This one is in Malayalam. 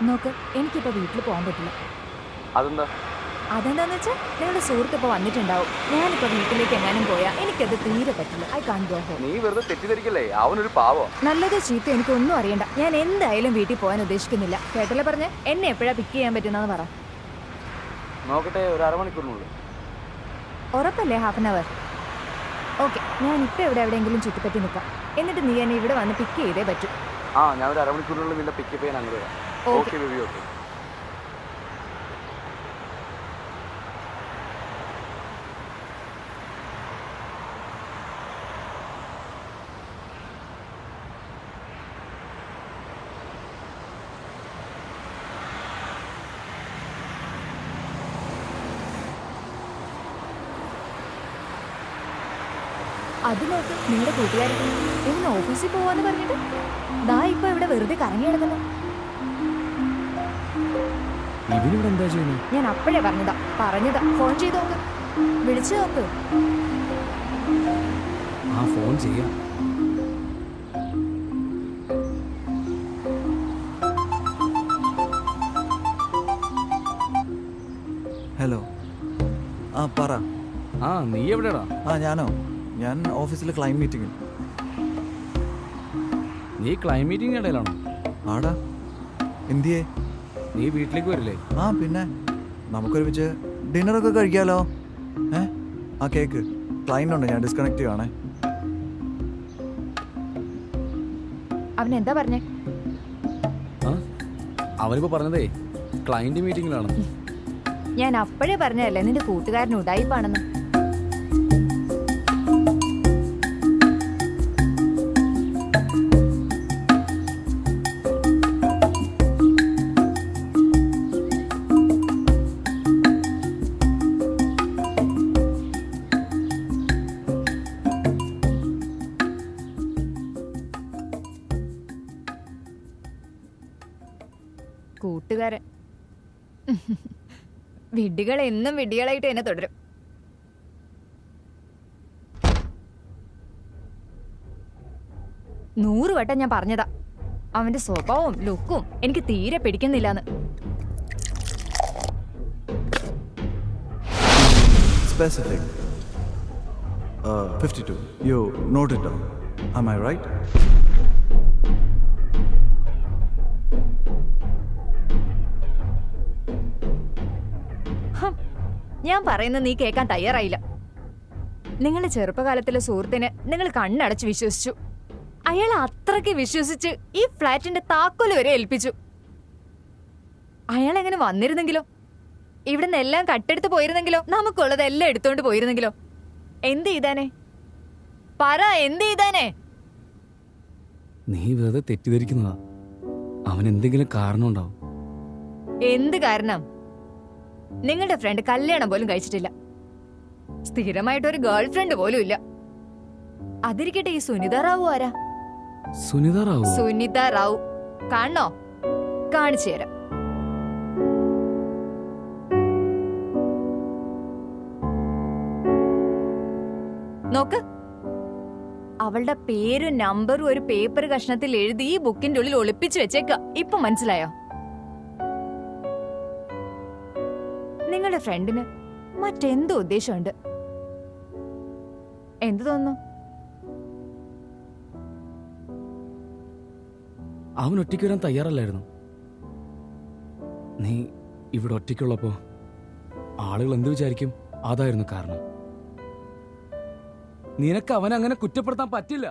നോക്ക്, എനിക്കിപ്പോ വീട്ടിൽ പോകാൻ പറ്റില്ല. അതെന്താ? അതെന്താന്ന് വെച്ചാൽ നിങ്ങളുടെ സുഹൃത്ത് ഇപ്പൊ വന്നിട്ടുണ്ടാവും. ഞാനിപ്പോ വീട്ടിലേക്ക് എങ്ങാനും പോയാ എനിക്കത് തീരെ പറ്റില്ല. I can't go home. നീ വെറുതെ തെറ്റിദ്ധരിക്കല്ലേ, അവനൊരു പാവോ. നല്ലതോ ചീത്ത എനിക്കൊന്നും അറിയണ്ട. ഞാൻ എന്തായാലും വീട്ടിൽ പോകാൻ ഉദ്ദേശിക്കുന്നില്ല. കേട്ടല്ലേ പറഞ്ഞേ? എന്നെ എപ്പോഴാ പിക്ക് ചെയ്യാൻ പറ്റുന്നതെന്ന് പറ. നോക്കട്ടെ, ഒരു അരമണിക്കൂറിനുള്ളിൽ. ഉറപ്പല്ലേ? Half an hour? ഓക്കെ, ഞാൻ ഇപ്പൊ എവിടെയെങ്കിലും ചുറ്റിപ്പറ്റി നിൽക്കാം. എന്നിട്ട് നീ എന്നെ ഇവിടെ വന്ന് പിക്ക് ചെയ്തേ പറ്റൂ. ഞാൻ ഒരു അരമണിക്കൂറിനുള്ളിൽ നിന്നെ പിക്കപ്പ് ചെയ്യാൻ അങ്ങോട്ട് വരാം. Okay baby, okay. അത് നോക്ക്, നിങ്ങളുടെ കൂട്ടുകാരൻ ഇന്ന് ഓഫീസിൽ പോവാന്ന് പറഞ്ഞിട്ട് ദാ ഇപ്പൊ ഇവിടെ വെറുതെ കറങ്ങി കിടക്കുന്നു. ഞാൻ അപ്പോഴേ പറഞ്ഞതാ ഫോൺ ചെയ്ത് നോക്ക്, വിളിച്ചു നോക്ക്. ഫോൺ ചെയ്യാം. ഹലോ, പറ. നീ എവിടെയാടാ? ഞാനോ? ഞാൻ ഓഫീസിൽ ക്ലൈം മീറ്റിംഗ്. നീ ക്ലൈം മീറ്റിംഗ് ഇടയിലാണോ? ആടാ, എന്തിയേ? നീ വീട്ടിലേക്ക് വരില്ലേ? പിന്നെ നമുക്കൊരുമിച്ച് ഡിന്നറൊക്കെ കഴിക്കാലോ. കേക്ക് ക്ലൈൻ്റ് ഉണ്ട്, ഞാൻ ഡിസ്കണക്ട് ചെയ്യുവാണേ. അവനെന്താ പറഞ്ഞേ? അവനിപ്പോ പറഞ്ഞതേ ക്ലൈന്റ് മീറ്റിംഗിലാണ്. ഞാൻ അപ്പോഴേ പറഞ്ഞതല്ലേ നിന്റെ കൂട്ടുകാരൻ ഉടായിപ്പാണെന്ന്. കൂട്ടുകാരൻ വിഡ്ഢികൾ എന്നും വിഡ്ഢികളായിട്ട് എന്നെ തുടരും. നൂറ് വട്ടം ഞാൻ പറഞ്ഞതാ, അവന്റെ സ്വഭാവവും ലുക്കും എനിക്ക് തീരെ പിടിക്കുന്നില്ലാന്ന്. Specific 52. You note it down. Am I right? ഞാൻ പറയുന്നത് നീ കേൾക്കാൻ തയ്യാറായില്ല. നിങ്ങളുടെ ചെറുപ്പകാലത്തിലെ സുഹൃത്തിനെ നിങ്ങൾ കണ്ണടച്ച് വിശ്വസിച്ചു. അയാൾ അത്രയ്ക്ക് വിശ്വസിച്ച് ഈ ഫ്ലാറ്റിന്റെ താക്കോല് വരെ ഏൽപ്പിച്ചു. അയാൾ എങ്ങനെ വന്നിരുന്നെങ്കിലോ, ഇവിടുന്ന് എല്ലാം കട്ടെടുത്ത് പോയിരുന്നെങ്കിലോ, നമുക്കുള്ളതെല്ലാം എടുത്തോണ്ട് പോയിരുന്നെങ്കിലോ, എന്ത് ചെയ്താനേ? പറ, എന്ത് ചെയ്താനേ? നീ വെറുതെ തെറ്റിദ്ധരിക്കുന്നതാ. അവൻ എന്തെങ്കിലും കാരണം ഉണ്ടാവും. എന്ത് കാരണം? നിങ്ങളുടെ ഫ്രണ്ട് കല്യാണം പോലും കഴിച്ചിട്ടില്ല. സ്ഥിരമായിട്ടൊരു ഗേൾ ഫ്രണ്ട് പോലും ഇല്ല. അതിരിക്കട്ടെ, ഈ സുനിത റാവു ആരാ? സുനിത റാവു കാണണോ? കാണിച്ചു തരാം. നോക്ക്, അവളുടെ പേരും നമ്പറും ഒരു പേപ്പർ കഷ്ണത്തിൽ എഴുതി ഈ ബുക്കിന്റെ ഉള്ളിൽ ഒളിപ്പിച്ചു വെച്ചേക്ക. ഇപ്പൊ മനസ്സിലായോ? നിങ്ങളുടെ ഫ്രണ്ടിന് മറ്റെന്തോ ഉദ്ദേശമുണ്ട്. എന്ത് തോന്നുന്നു? അവൻ ഒറ്റയ്ക്ക് വരാൻ തയ്യാറല്ലായിരുന്നു. നീ ഇവിടെ ഒറ്റയ്ക്കുള്ളപ്പോ ആളുകൾ എന്ത് വിചാരിക്കും? അതായിരുന്നു കാരണം. നിനക്ക് അവനെ അങ്ങനെ കുറ്റപ്പെടുത്താൻ പറ്റില്ല.